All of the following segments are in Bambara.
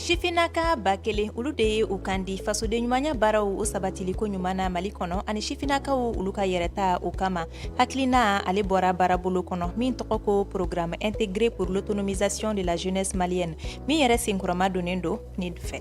Shifinaka bakele ulu de ye u kandi fasoden ɲumanya baaraw o sabatiliko ɲuman na Mali kɔnɔ ani shifinakaw ulu ka yɛrɛta o kama hakilina ale bɔra baarabolo kɔnɔ min tɔgɔ ko programme intégré pour l'autonomisation de la jeunesse malienne min yɛrɛ senkɔrɔma donnen do PNID fɛ.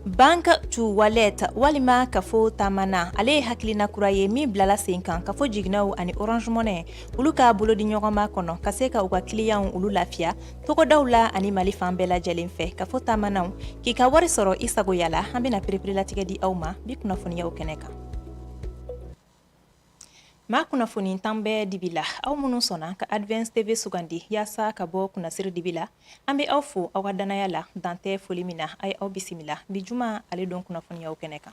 Bank to wallet walima kafo tamana ale ye hakilina kura ye min bilala sen kan kafo jiginaw ani Orange Money ulu ka bolo di ɲɔgɔnma kɔnɔ ka se ka u ka clients ulu lafiya togodaw la ani Mali fan bɛɛ lajɛlen fɛ kafo tamanaw k'i ka wari sɔrɔ i sagoya la an bɛna perepere di aw ma bi kunnafoniyaw kɛnɛ kan. Ma kunnafoni tan bɛɛ dibi la aw minnu sɔnna ka Advance TV sugandi yaasa ka bɔ kunnasiri dibi la an bɛ aw fo aw ka danaya la dantɛ foli min na a ye aw bisimila bi juma ale don kunnafoniyaw kɛnɛ kan.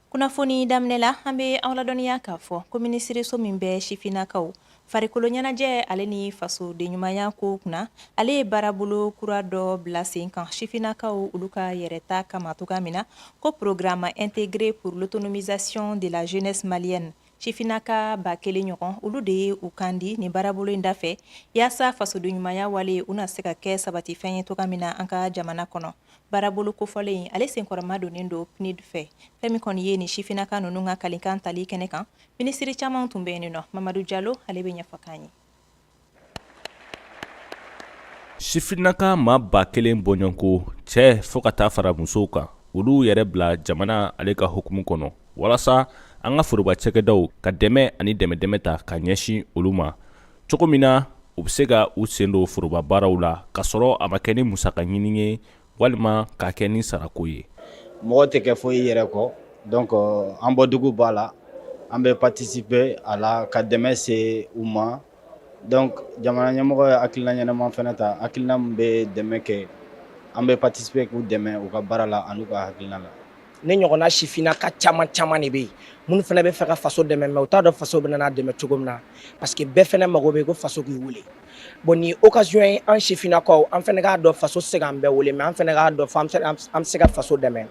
Kunnafoni daminɛ la an bɛ aw ladɔnniya k'a fɔ ko minisiriso min bɛ sifinnakaw farikolo ɲɛnajɛ ale ni faso de ɲumanya ko kunna ale ye baarabolo kura dɔ bila sen kan sifinnakaw olu ka yɛrɛta kama toga min na ko programme intégré pour l'autonomisation de la jeunesse malienne Shifinaka ba kelen ɲɔgɔn olu de ye u kandi ni baarabolo in dafɛ yaasa fasoden ɲumanya wale una se ka kɛ sabatifɛn ye toga min na an ka jamana kɔnɔ. Baarabolo kofɔlen ale senkɔrɔma donnen do PNID fɛ fɛn min kɔni ye ni Shifinaka ninnu ka kalikan tali kɛnɛ kan minisiri caman tun bɛ yen nɔ Mamadu Jalo ale bɛ ɲɛfɔ k'an ye. Shifinaka ma ba kelen bɔɲɔnko cɛ fo ka taa fara musow kan olu yɛrɛ bila jamana ale ka hukumu kɔnɔ walasa an ka foroba cɛkɛdaw ka dɛmɛ ani dɛmɛ ta ka ɲɛsin olu ma cogo min na u bɛ se ka u sen do foroba baaraw la ka sɔrɔ a ma kɛ ni musaka ɲini ye walima ka kɛ ni sarako ye. Mɔgɔ tɛ kɛ foyi yɛrɛ kɔ donc an bɔdugu b'a la an bɛ participer a la ka dɛmɛ se u ma donc jamana ɲɛmɔgɔ ye hakilina ɲɛnama fɛnɛ ta hakilina min bɛ dɛmɛ kɛ an bɛ participer k'u dɛmɛ u ka baara la an'u ka hakilina la. Ne ɲɔgɔnna sifinnaka caman de bɛ yen minnu fana bɛ fɛ ka faso dɛmɛ mais u t'a dɔn faso bɛna n'a dɛmɛ cogo min na parce que bɛɛ fana mago bɛ ko faso k'i wele bon ni occasion ye an sifinnakaw an fana k'a dɔn faso se k'an bɛɛ wele mais an fana k'a dɔn fɔ an bɛ se ka faso dɛmɛ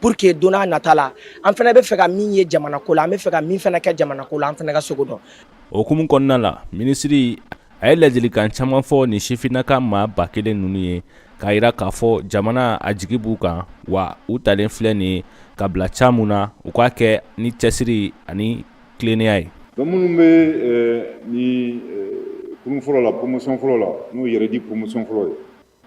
pour que don n'a nata la an fana bɛ fɛ ka min ye jamana ko la an bɛ fɛ ka min fana kɛ jamana ko la an fana ka sogo dɔn. O hukumu kɔnɔna la minisiri a ye ladilikan caman fɔ ni sifinnaka maa ba kelen ninnu ye k'a yira k'a fɔ jamana a jigi b'u kan wa u talen filɛ nin ka bila caman na u k'a kɛ ni cɛsiri ani tilennenya ye. Donc minnu bɛ ni kurun fɔlɔ la promotion fɔlɔ la n'o yɛrɛ di promotion fɔlɔ ye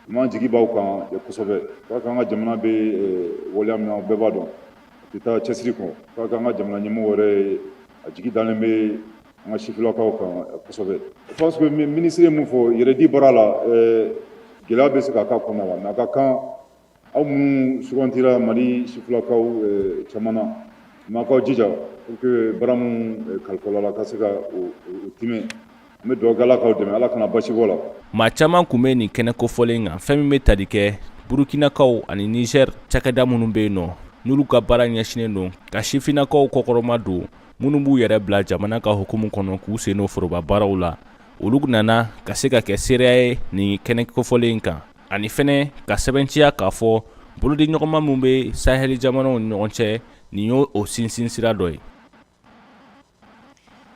u m'an jigi b'aw kan kosɛbɛ k'a k'an ka jamana bɛ waleya min na bɛɛ b'a dɔn a tɛ taa cɛsiri kɔ k'a k'an ka jamana ɲɛmɔgɔ yɛrɛ a jigi dalen bɛ an ka sifinnakaw kan kosɛbɛ. Je pense que ministre ye mun fɔ yɛrɛdi baara la gɛlɛya bɛ se ka k'a kɔnɔ la mais a ka kan aw minnu sugantira Mali sifinnakaw caman na mais a k'aw jija pour que baara min kalifala la ka se ka o tɛmɛ an bɛ dugawu kɛ Ala k'aw dɛmɛ Ala kana basi bɔ la. Maa caman kun bɛ nin kɛnɛ kofɔlen kan fɛn min bɛ tali kɛ Burukinakaw ani Niger cakɛda minnu bɛ yen nɔ n'olu ka baara ɲɛsinnen don ka sifinnakaw kɔkɔrɔma don minnu b'u yɛrɛ bila jamana ka hukumu kɔnɔ k'u sen do foroba baaraw la olu nana ka se ka kɛ seereya ye nin kɛnɛ kofɔlen kan ani fɛnɛ ka sɛbɛnciya k'a fɔ bolodi ɲɔgɔnma min bɛ Sahel jamanaw ni ɲɔgɔn cɛ nin y'o sinsin sira dɔ ye.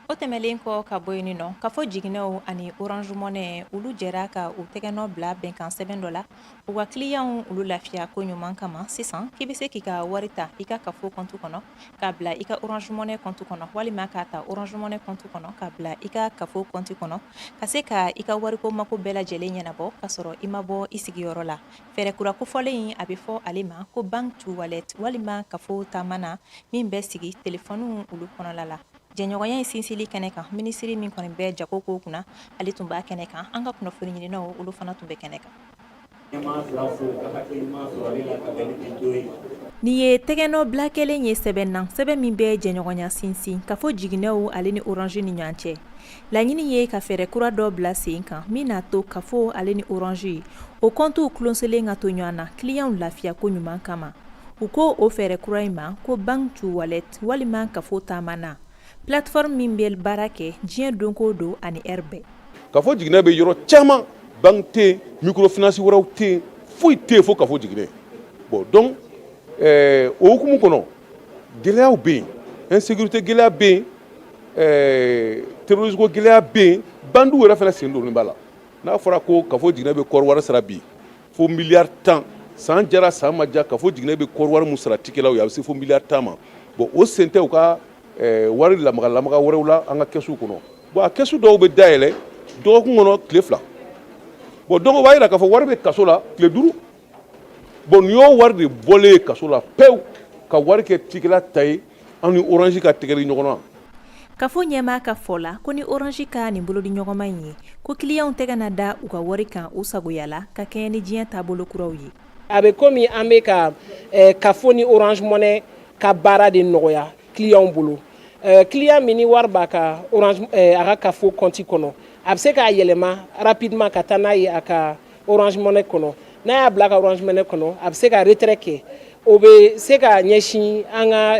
O tɛmɛlen kɔ ka bɔ yen nɔ ka fɔ jiginɛw ani Orange Money olu jɛra ka u tɛgɛnɔ bila bɛnkan sɛbɛn dɔ la u ka clients olu lafiya ko ɲuman kama sisan k'i bɛ se k'i ka wari ta i ka kafo compte kɔnɔ k'a bila i ka Orange Money compte kɔnɔ walima k'a ta Orange Money compte kɔnɔ k'a bila i ka kafo compte kɔnɔ ka se ka i ka wariko mako bɛɛ lajɛlen ɲɛnabɔ ka sɔrɔ i ma bɔ i sigiyɔrɔ la fɛɛrɛ kura kofɔlen a bɛ fɔ ale ma ko bank to wallet walima kafo taamana min bɛ sigi telefɔniw olu kɔnɔla la. Jɛɲɔgɔnya in sinsili kɛnɛ kan minisiri min kɔni bɛ jago ko kunna ale tun b'a kɛnɛ kan an ka kunnafoni ɲininaw olu fana tun bɛ kɛnɛ kan. Nin ye tɛgɛnɔ bila kelen ye sɛbɛn na sɛbɛn min bɛ jɛɲɔgɔnya sinsin ka fɔ jiginɛw ale ni Orange ni ɲɔgɔn cɛ laɲini ye ka fɛɛrɛ kura dɔ bila sen kan min n'a to ka fɔ ale ni Orange o comptew kulonselen ka to ɲɔgɔn na clients lafiya ko ɲuman kama u ko o fɛɛrɛ kura in ma ko bank to wallet walima kafo taamana plateforme min bɛ baara kɛ diɲɛ don ko don ani heure bɛɛ. Ka fɔ jiginɛ bɛ yɔrɔ caman banque tɛ yen microfinance wɛrɛw tɛ yen foyi tɛ yen fo ka fɔ jiginɛ bon donc o hukumu kɔnɔ gɛlɛyaw bɛ yen insécurité gɛlɛya bɛ yen terrorisme ko gɛlɛya bɛ yen bandiw yɛrɛ fana sen donnen b'a la n'a fɔra ko ka fɔ jiginɛ bɛ kɔɔri wari sara bi fo miliyari 10 san jara san ma ja k'a fɔ jiginɛ bɛ kɔri wari mun sara tikɛlaw ye a bɛ se fo miliyari 10 ma bon o sen tɛ u ka wari lamaga wɛrɛw la an ka kɛsu kɔnɔ bon a kɛsu dɔw bɛ dayɛlɛ dɔgɔkun kɔnɔ tile 2 bon donc o b'a yira k'a fɔ wari bɛ kaso la tile 5 bon nin y'o wari de bɔlen kaso la pewu ka wari kɛ tikɛla ta ye an ni orange ka tɛgɛli ɲɔgɔn na. K'a fɔ ɲɛmaa ka fɔ la ko ni orange ka nin bolodi ɲɔgɔnma in ye ko clientw tɛgɛ na da u ka wari kan u sagoya la ka kɛɲɛ ni diɲɛ taabolo kuraw ye. A bɛ komi an bɛ ka kafo ni orange money ka baara de nɔgɔya clientw bolo. Client min ni wari b'a ka orange a ka kafo compte kɔnɔ a bɛ se k'a yɛlɛma rapidement ka taa n'a ye a ka orange money kɔnɔ n'a y'a bila ka orange money kɔnɔ a bɛ se ka retrait kɛ o bɛ se ka ɲɛsin an ka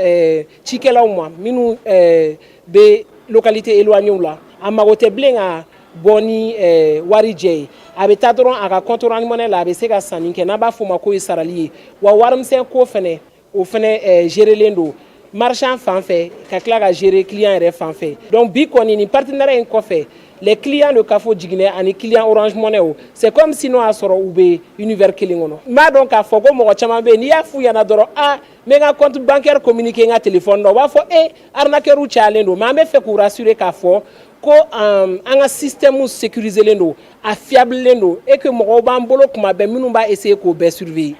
cikɛlaw ma minnu bɛ localité éloignées la a mago tɛ bilen ka bɔ ni wari jɛ ye a bɛ taa dɔrɔn a ka compte orange money la a bɛ se ka sanni kɛ n'a b'a fɔ o ma ko ye sarali ye wa warimisɛn ko fɛnɛ o fɛnɛ gérelen don marchand fan fɛ ka tila ka gérer client yɛrɛ fan fɛ donc bi kɔni ni partenariat in kɔfɛ les clients de Kafo Jiginɛ ani client Orange Money c'est comme si n'o y'a sɔrɔ u bɛ univers kelen kɔnɔ n b'a dɔn k'a fɔ ko mɔgɔ caman bɛ yen n'i y'a f'u ɲɛna dɔrɔn n bɛ n ka compte bancaire communiquer n ka téléphone na u b'a fɔ arnaqueur cayalen don mais an bɛ fɛ k'u rassurer k'a fɔ ko an ka système sécurisé don a fiable don et que mɔgɔw b'an bolo kuma bɛɛ minnu b'a essayer k'o bɛɛ surveiller.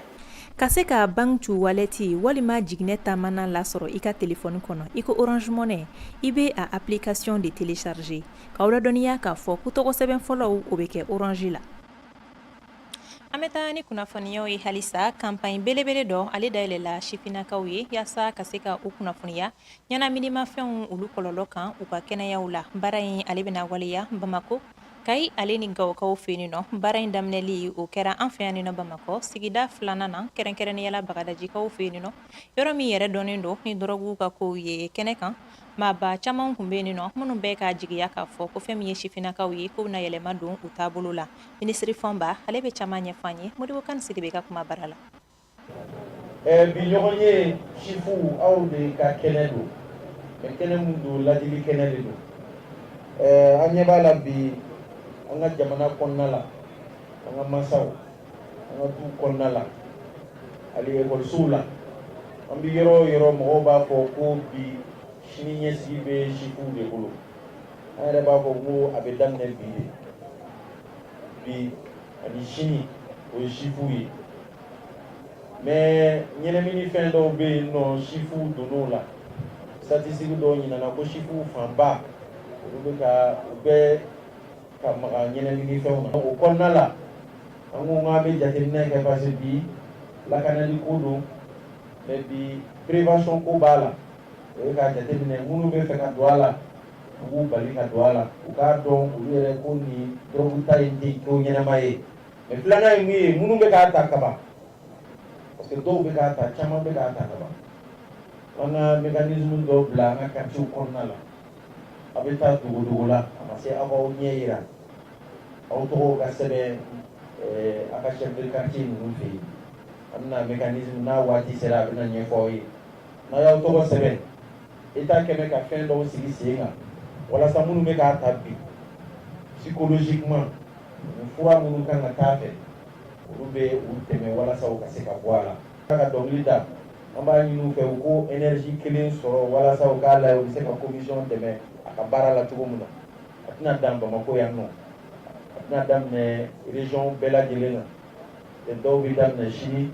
Ka se ka banque tu wallet walima jiginɛ taamana lasɔrɔ i ka téléphone kɔnɔ i ko Orange Money i bɛ a application de télécharger k'aw ladɔnniya k'a fɔ ko tɔgɔ sɛbɛn fɔlɔw o bɛ kɛ Orange la. An bɛ taa ni kunnafoniyaw ye halisa campagne belebele dɔ ale dayɛlɛla sifinnakaw ye yaasa ka se ka u kunnafoniya ɲɛnaminimafɛnw olu kɔlɔlɔ kan u ka kɛnɛyaw la. Baara in ale bɛna waleya Bamako Kayi ale ni Gawakaw fɛ yen nɔ baara in daminɛli o kɛra an fɛ yan nɔ Bamakɔ sigida 2nan na kɛrɛnkɛrɛnniyala Bagadajikaw fɛ yen nɔ yɔrɔ min yɛrɛ dɔnnen don ni dɔrɔgu ka kow ye kɛnɛ kan maaba caman kun bɛ yen nɔ minnu bɛ ka jigiya k'a fɔ ko fɛn min ye sifinnakaw ye k'u bɛna yɛlɛma don u taabolo la. Minisiri Fɔnba ale bɛ caman ɲɛfɔ an ye Modibo Kane Sidibe ka kuma bara la. Bi ɲɔgɔn ye sifu aw de ka kɛnɛ don mais kɛnɛ mun don ladili kɛnɛ de don an ɲɛ b'a la bi an ka jamana kɔnɔna la an ka masaw an ka du kɔnɔna la hali ekɔlisow la an bɛ yɔrɔ o yɔrɔ mɔgɔw b'a fɔ ko bi sini ɲɛsigi bɛ sifuw de bolo an yɛrɛ b'a fɔ ko a bɛ daminɛ bi de bi ani sini o ye sifuw ye mais ɲɛnamini fɛn dɔw bɛ yen nɔ sifuw donn'o la statistique dɔw ɲinana ko sifuw fanba olu bɛ ka u bɛɛ ka maga ɲɛnamini fɛnw na o kɔnɔna la an ko k'an bɛ jateminɛ kɛ parce que bi lakanali ko don mais bi prévention ko b'a la o ye k'a jateminɛ minnu bɛ fɛ ka don a la u b'u bali ka don a la u k'a dɔn olu yɛrɛ ko nin dɔrɔgu ta in tɛ ko ɲɛnama ye mais filanan ye mun ye minnu bɛ k'a ta kaban parce que dɔw bɛ k'a ta caman bɛ k'a ta kaban an ka mécanisme dɔw bila an ka quartier kɔnɔna la a bɛ taa dogo la a ma se aw k'aw ɲɛ yira aw tɔgɔw ka sɛbɛn a ka chef de quartier ninnu fɛ yen an bɛna mécanisme n'a waati sera a bɛna ɲɛfɔ aw ye n'a y'aw tɔgɔ sɛbɛn État kɛmɛ ka fɛn dɔw sigi sen kan walasa minnu bɛ k'a ta bi psychologiquement fura minnu kan ka k'a fɛ olu bɛ u dɛmɛ walasa u ka se ka bɔ a la ka dɔnkili da an b'a ɲini u fɛ u ko énergie kelen sɔrɔ walasa u k'a layɛ u bɛ se ka commission dɛmɛ a ka baara la cogo min na a tɛna dan Bamako yan nɔ a tɛna daminɛ région bɛɛ lajɛlen na dɔw bɛ daminɛ sini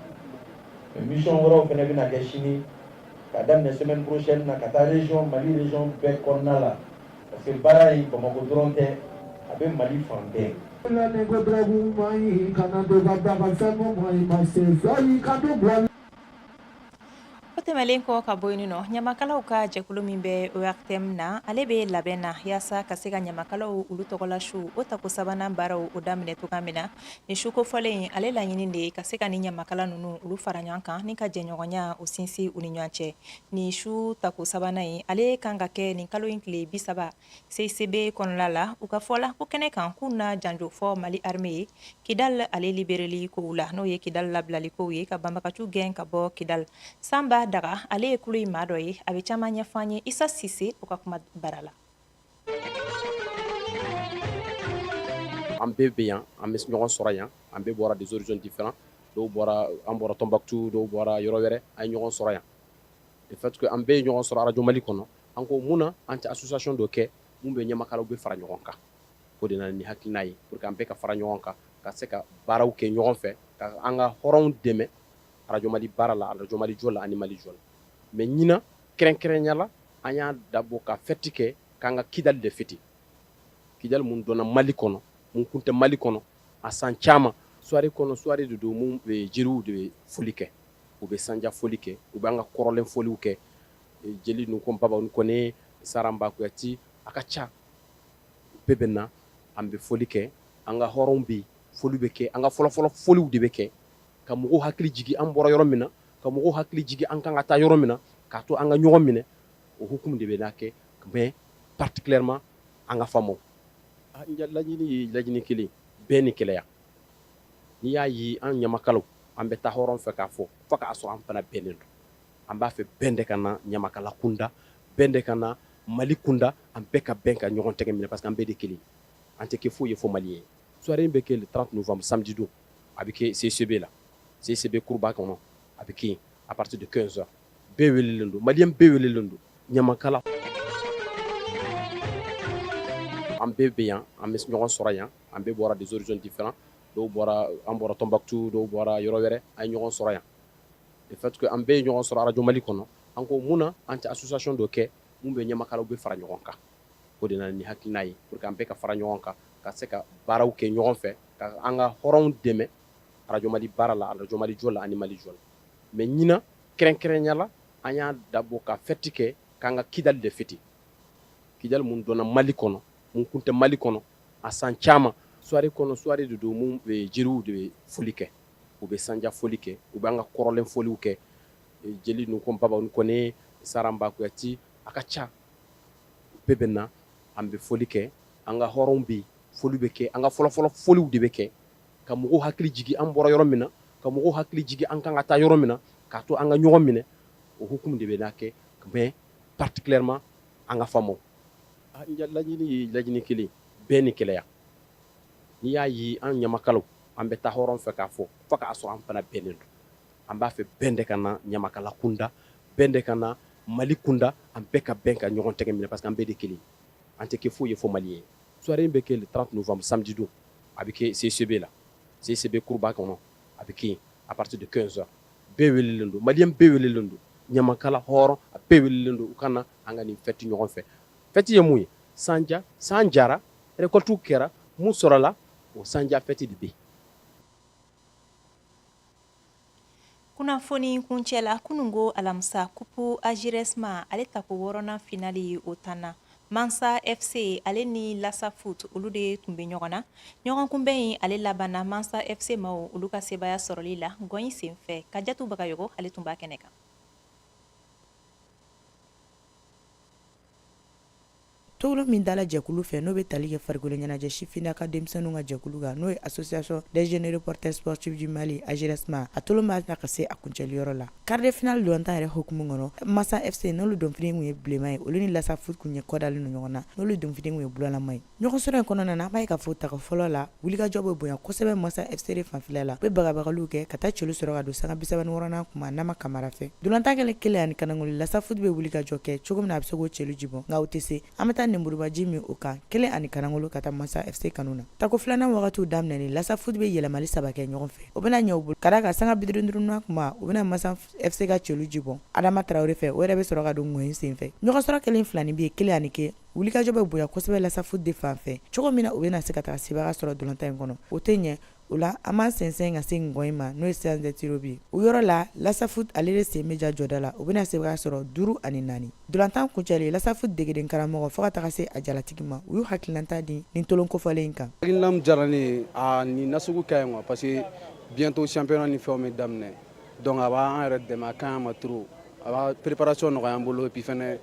mais mission wɛrɛw fana bɛna kɛ sini ka daminɛ semaine prochaine na ka taa région Mali région bɛɛ kɔnɔna la parce que baara in Bamako dɔrɔn tɛ a bɛ Mali fan bɛɛ. O tɛmɛlen kɔ ka bɔ yen nɔ ɲamakalaw ka jɛkulu min bɛ ORTM na ale bɛ labɛn na yaasa ka se ka ɲamakalaw olu tɔgɔla su o tako sabanan baaraw o daminɛ cogoya min na ni su kofɔlen ale laɲini de ka se ka ni ɲamakala ninnu olu fara ɲɔgɔn kan ni ka jɛɲɔgɔnya o sinsin u ni ɲɔgɔn cɛ ni su tako sabanan ye ale kan ka kɛ nin kalo in tile 30 CICB kɔnɔna la u ka fɔla ko kɛnɛ kan k'u na janjo fɔ Mali armée ye Kidal ale libéreli kow la n'o ye Kidal labilali kow ye ka banbagaciw gɛn ka bɔ Kidal Samba Daga ale ye kulo in maa dɔ ye a bɛ caman ɲɛfɔ an ye Isa Sise o ka kuma bara la. an bɛɛ bɛ yan an bɛ ɲɔgɔn sɔrɔ yan an bɛɛ bɔra des horizons différents dɔw bɔra an bɔra Tombouctou dɔw bɔra yɔrɔ wɛrɛ an ye ɲɔgɔn sɔrɔ yan le fait que an bɛɛ ye ɲɔgɔn sɔrɔ Radio Mali kɔnɔ an ko mun na an tɛ association dɔ kɛ mun bɛ ɲamakalaw bɛ fara ɲɔgɔn kan o de nana ni hakilina ye pour que an bɛɛ ka fara ɲɔgɔn kan ka se ka baaraw kɛ ɲɔgɔn fɛ ka an ka hɔrɔnw dɛmɛ Radio Mali baara la Radio Mali jɔ la ani Mali jɔ la mais ɲina kɛrɛnkɛrɛnya la an y'a dabɔ ka fɛti kɛ k'an ka Kidali de fêter Kidali mun donna Mali kɔnɔ mun kun tɛ Mali kɔnɔ a san caman soirée kɔnɔ soirée de don mun bɛ jeliw de bɛ foli kɛ u bɛ sanja foli kɛ u bɛ an ka kɔrɔlen foliw kɛ jeli ninnu ko Baba Kone Saramba Kuyati a ka ca bɛɛ bɛ na an bɛ foli kɛ an ka hɔrɔnw bɛ yen foli bɛ kɛ an ka fɔlɔfɔlɔ foliw de bɛ kɛ ka mɔgɔw hakili jigin an bɔra yɔrɔ min na ka mɔgɔw hakili jigin an kan ka taa yɔrɔ min na k'a to an ka ɲɔgɔn minɛ o hukumu de bɛ n'a kɛ mais particulièrement an ka famaw laɲini ye laɲini kelen bɛɛ ni kɛlɛya n'i y'a ye an ɲamakalaw an bɛ taa hɔrɔn fɛ k'a fɔ fo k'a sɔrɔ an fana bɛnnen don an b'a fɛ bɛn de ka na ɲamakala kunda bɛn de ka na Mali kunda an bɛɛ ka bɛn ka ɲɔgɔn tɛgɛ minɛ parce que an bɛɛ de kelen an tɛ kɛ foyi ye fo Mali ye soirée bɛ kɛ le 30 novembre samedi don a bɛ kɛ CCB la CCB kuruba kɔnɔ a bɛ kɛ à partir de 15 heures bɛɛ welelen don maliyɛn bɛɛ welelen don ɲamakala an bɛɛ bɛ yan an bɛ ɲɔgɔn sɔrɔ yan an bɛɛ bɔra des horizons différents dɔw bɔra an bɔra Tombouctou dɔw bɔra yɔrɔ wɛrɛ an ye ɲɔgɔn sɔrɔ yan le fait que an bɛɛ ye ɲɔgɔn sɔrɔ Radio Mali kɔnɔ an ko mun na an tɛ association dɔ kɛ mun bɛ ɲamakalaw bɛ fara ɲɔgɔn kan o de nana ni hakilina ye pour que an bɛɛ ka fara ɲɔgɔn kan ka se ka baaraw kɛ ɲɔgɔn fɛ ka an ka hɔrɔnw dɛmɛ Radio Mali baara la Radio Mali jɔ la ani Mali jɔ la mais ɲina kɛrɛnkɛrɛnya la an y'a dabɔ ka fɛti kɛ k'an ka Kidali de fêter Kidali mun donna Mali kɔnɔ mun kun tɛ Mali kɔnɔ a san caman soirée kɔnɔ soirée de don mun bɛ jeliw de bɛ foli kɛ u bɛ sanja foli kɛ u bɛ an ka kɔrɔlen foliw kɛ jeli ninnu ko Baba Kone Saramba Kuyati a ka ca bɛɛ bɛ na an bɛ foli kɛ an ka hɔrɔnw bɛ yen foli bɛ kɛ an ka fɔlɔfɔlɔ foliw de bɛ kɛ ka mɔgɔw hakili jigin an bɔra yɔrɔ min na ka mɔgɔw hakili jigin an kan ka taa yɔrɔ min na k'a to an ka ɲɔgɔn minɛ o hukumu de bɛ n'a kɛ mais particulièrement an ka famaw laɲini ye laɲini kelen bɛɛ ni kɛlɛya n'i y'a ye an ɲamakalaw an bɛ taa hɔrɔn fɛ k'a fɔ fo k'a sɔrɔ an fana bɛnnen don an b'a fɛ bɛn de ka na ɲamakala kunda bɛn de ka na Mali kunda an bɛɛ ka bɛn ka ɲɔgɔn tɛgɛ minɛ parce que an bɛɛ de kelen an tɛ kɛ foyi ye fo Mali ye soirée bɛ kɛ le 30 novembre samedi don a bɛ kɛ CCB la CCB kuruba kɔnɔ a bɛ kɛ à partir de 15 heures bɛɛ welelen don maliyɛn bɛɛ welelen don ɲamakala hɔrɔn a bɛɛ welelen don u ka na an ka nin fɛti ɲɔgɔn fɛ fɛti ye mun ye san jara récolte kɛra mun sɔrɔla o sanja fɛti de bɛ yen. Kunnafoni kuncɛla kunungo alamisa kupu Agiresma ale tako 6nan finali o tanna Mansa FC ale ni Lasa Foot olu de tun bɛ ɲɔgɔn na ɲɔgɔn kunbɛn in ale labanna Mansa FC maaw olu ka sebaya sɔrɔli la gɔnyi senfɛ Kajatu Bagayogo ale tun b'a kɛnɛ kan. Togolo min dala jɛkulu fɛ n'o bɛ tali kɛ farikolo ɲɛnajɛ sifinna ka denmisɛnninw ka jɛkulu kan n'o ye association des jeunes reporters sportifs du Mali Agiresma a tolo b'a ta ka se a kuncɛli yɔrɔ la quart de finale doontan yɛrɛ hukumu kɔnɔ Massa FC n'olu donfini kun ye bilenman ye olu ni Lasa Foot kun ye kɔdalen no ɲɔgɔn na n'olu donfini kun ye bulalama ye ɲɔgɔn sɔrɔ in kɔnɔna na an b'a ye ka fɔ taga fɔlɔ la wulikajɔ bɛ bonya kosɛbɛ Massa FC de fanfɛla la u bɛ bagabagaliw kɛ ka taa celu sɔrɔ ka don sanga 36nan kuma Nama Kamara fɛ dolantan kelen ani Kanangoli Lasa Foot bɛ wulikajɔ kɛ cogo min na a bɛ se k'o celu jibɔ nka o tɛ se an bɛ taa Nemburubaji min o kan kelen ani Kanangolo ka taa Massa FC kanu na tako filanan wagatiw daminɛni Lasa Foot bɛ yɛlɛmali 3 kɛ ɲɔgɔn fɛ o bɛna ɲɛ u bolo ka da ka sanga 55nan kuma u bɛna Massa FC ka celu jibɔ Adama Traoré fɛ o yɛrɛ bɛ sɔrɔ ka don ŋɔyin senfɛ ɲɔgɔn sɔrɔ kelen filani bɛ yen kelen ani ke wulikajɔ bɛ bonya kosɛbɛ Lasa Foot de fan fɛ cogo min na u bɛna se ka taa sebaga sɔrɔ dolantan in kɔnɔ o tɛ ɲɛ o la an b'an sɛnsɛn ka se ŋɔyin ma n'o ye séance de tiro bi o yɔrɔ la Lasa Foot ale de sen bɛ ja jɔda la u bɛna sebaga sɔrɔ 5 ani 4 dolantan kuncɛli Lasa Foot degeden karamɔgɔ fo ka taga se a jalatigi ma u y'u hakilinata di nin tolon kofɔlen in kan hakilinam diyara ne ye nin nasugu ka ɲi quoi parce que bientôt championnat ni fɛnw bɛ daminɛ donc a b'an yɛrɛ dɛmɛ a ka ɲi ma trop a b'a préparation nɔgɔya an bolo et puis fɛnɛ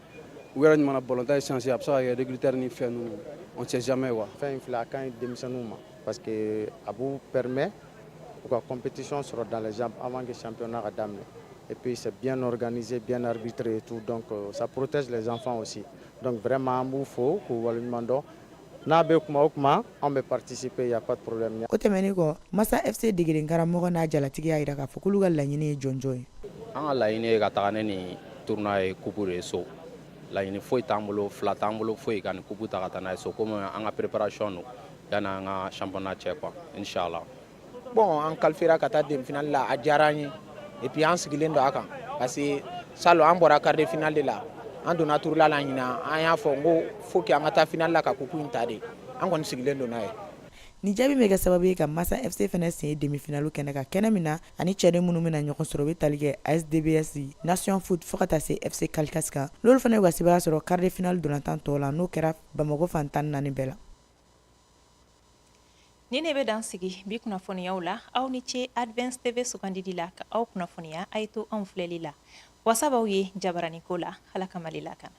u yɛrɛ ɲuman ballontan ye chance a bɛ se ka kɛ recruteur ni fɛn ninnu on sait jamais quoi fɛn in filɛ a ka ɲi denmisɛnninw ma parce que a b'u permet u ka compétition sɔrɔ dans les jambes avant que championnat ka daminɛ et puis c'est bien organisé bien arbitré et tout donc ça protège les enfants aussi donc vraiment an b'u fo k'u waleɲuman dɔn n'a bɛ kuma o kuma an bɛ participer, il y a pas de problème. O tɛmɛnen kɔ Masa FC degeden karamɔgɔ n'a jalatigi y'a yira k'a fɔ k'olu ka laɲini ye jɔnjɔn ye. An ka laɲini ye ka taga ne ni tournoi ye coupe de ye so. Laɲini foyi t'an bolo, fila t'an bolo foyi ka ni coupe ta ka taa n'a ye so comme an ka préparation don yani an ka championnat cɛ quoi inchallah. Bon an qualifiera ka taa demi-finale la a diyara an ye et puis an sigilen don a kan parce que salon an bɔra quart de finale de la an donna tour la ɲina an y'a fɔ n ko faut que an ka taa finale la ka coupe in ta de an kɔni sigilen don n'a ye. Ni jaabi bɛ kɛ sababu ye ka Masa FC fɛnɛ sen ye demi-finale kɛnɛ kan kɛnɛ min na ani cɛden minnu bɛna ɲɔgɔn sɔrɔ u bɛ tali kɛ ASDBS Nation Foot fo ka taa se FC Calcas kan n'olu fɛnɛ y'u ka sebaya sɔrɔ quart de finale dolantan tɔw la n'o kɛra Bamako fan 14 bɛɛ la. Ni ne bɛ dan sigi bi kunnafoniyaw la aw ni ce Advance TV sugandili la ka aw kunnafoniya a ye to anw filɛli la wasa b'aw ye jabarani ko la Ala ka Mali lakana.